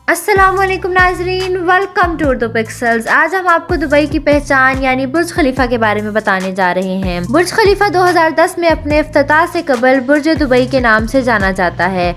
السلام علیکم ناظرین، ویلکم ٹو اردو پکسلز۔ آج ہم آپ کو دبئی کی پہچان یعنی برج خلیفہ کے بارے میں بتانے جا رہے ہیں۔ برج خلیفہ 2010 میں اپنے افتتاح سے قبل برج دبئی کے نام سے جانا جاتا ہے،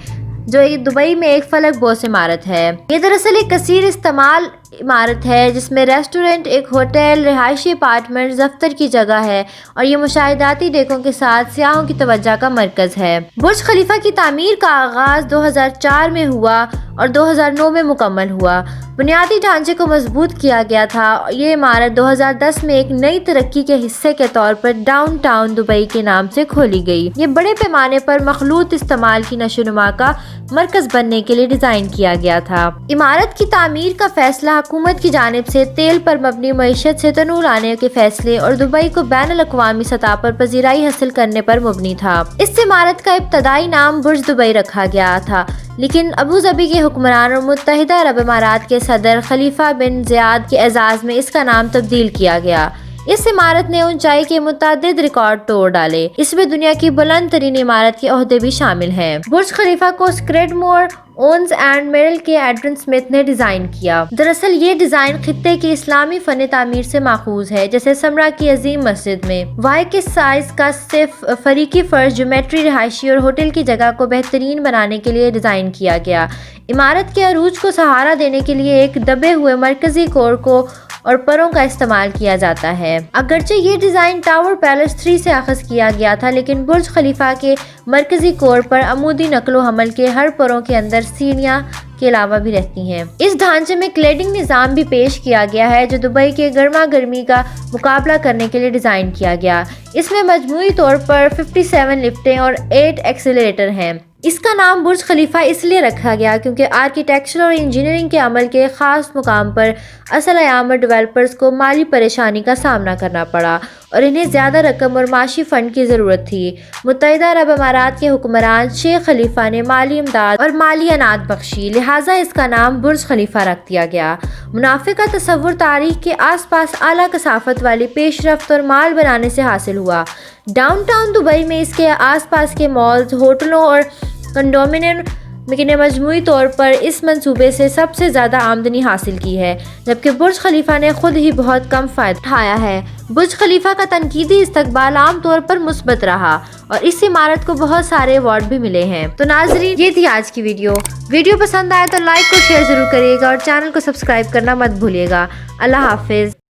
جو دبئی میں ایک فلک بوس عمارت ہے۔ یہ دراصل ایک کثیر استعمال عمارت ہے جس میں ریسٹورنٹ، ایک ہوٹل، رہائشی اپارٹمنٹ، دفتر کی جگہ ہے اور یہ مشاہداتی ڈیکوں کے ساتھ سیاحوں کی توجہ کا مرکز ہے۔ برج خلیفہ کی تعمیر کا آغاز 2004 میں ہوا اور 2009 میں مکمل ہوا۔ بنیادی ڈھانچے کو مضبوط کیا گیا تھا۔ یہ عمارت 2010 میں ایک نئی ترقی کے حصے کے طور پر ڈاؤن ٹاؤن دبئی کے نام سے کھولی گئی۔ یہ بڑے پیمانے پر مخلوط استعمال کی نشو و نما کا مرکز بننے کے لیے ڈیزائن کیا گیا تھا۔ عمارت کی تعمیر کا فیصلہ حکومت کی جانب سے تیل پر مبنی معیشت سے تنوع لانے کے فیصلے اور دبئی کو بین الاقوامی سطح پر پذیرائی حاصل کرنے پر مبنی تھا۔ اس عمارت کا ابتدائی نام برج دبئی رکھا گیا تھا، لیکن ابوظبی کے حکمران اور متحدہ عرب امارات کے صدر خلیفہ بن زیاد کے اعزاز میں اس کا نام تبدیل کیا گیا۔ اس عمارت نے اونچائی کے متعدد ریکارڈ توڑ ڈالے۔ اس میں دنیا کی بلند ترین عمارت کے عہدے بھی شامل ہیں۔ برج خلیفہ کو اسکریڈمور، اونز اینڈ میرل کے ایڈرن سمتھ نے ڈیزائن کیا۔ دراصل یہ ڈیزائن خطے کی اسلامی فن تعمیر سے ماخوذ ہے، جیسے سمرا کی عظیم مسجد میں وائی کے سائز کا صرف فریقی فرش جیومیٹری رہائشی اور ہوٹل کی جگہ کو بہترین بنانے کے لیے ڈیزائن کیا گیا۔ عمارت کے عروج کو سہارا دینے کے لیے ایک دبے ہوئے مرکزی کور کو اور پروں کا استعمال کیا جاتا ہے۔ اگرچہ یہ ڈیزائن ٹاور پیلس 3 سے اخذ کیا گیا تھا، لیکن برج خلیفہ کے مرکزی کور پر عمودی نقل و حمل کے ہر پروں کے اندر سیڑھیاں کے علاوہ بھی رہتی ہیں۔ اس ڈھانچے میں کلیڈنگ نظام بھی پیش کیا گیا ہے جو دبئی کے گرما گرمی کا مقابلہ کرنے کے لیے ڈیزائن کیا گیا۔ اس میں مجموعی طور پر 57 لفٹیں اور 8 ایکسیلریٹر ہیں۔ اس کا نام برج خلیفہ اس لیے رکھا گیا کیونکہ آرکیٹیکچر اور انجینئرنگ کے عمل کے خاص مقام پر اصل ایام اور ڈیولپرز کو مالی پریشانی کا سامنا کرنا پڑا اور انہیں زیادہ رقم اور معاشی فنڈ کی ضرورت تھی۔ متحدہ عرب امارات کے حکمران شیخ خلیفہ نے مالی امداد اور مالی انعام بخشی، لہٰذا اس کا نام برج خلیفہ رکھ دیا گیا۔ منافع کا تصور تاریخ کے آس پاس اعلیٰ کثافت والی پیش رفت اور مال بنانے سے حاصل ہوا۔ ڈاؤن ٹاؤن دبئی میں اس کے آس پاس کے مالز، ہوٹلوں اور کنڈومینیم نے مجموعی طور پر اس منصوبے سے سب سے زیادہ آمدنی حاصل کی ہے، جبکہ برج خلیفہ نے خود ہی بہت کم فائدہ اٹھایا ہے۔ برج خلیفہ کا تنقیدی استقبال عام طور پر مثبت رہا اور اس عمارت کو بہت سارے ایوارڈ بھی ملے ہیں۔ تو ناظرین، یہ تھی آج کی ویڈیو پسند آئے تو لائک اور شیئر ضرور کریے گا اور چینل کو سبسکرائب کرنا مت بھولیے گا۔ اللہ حافظ۔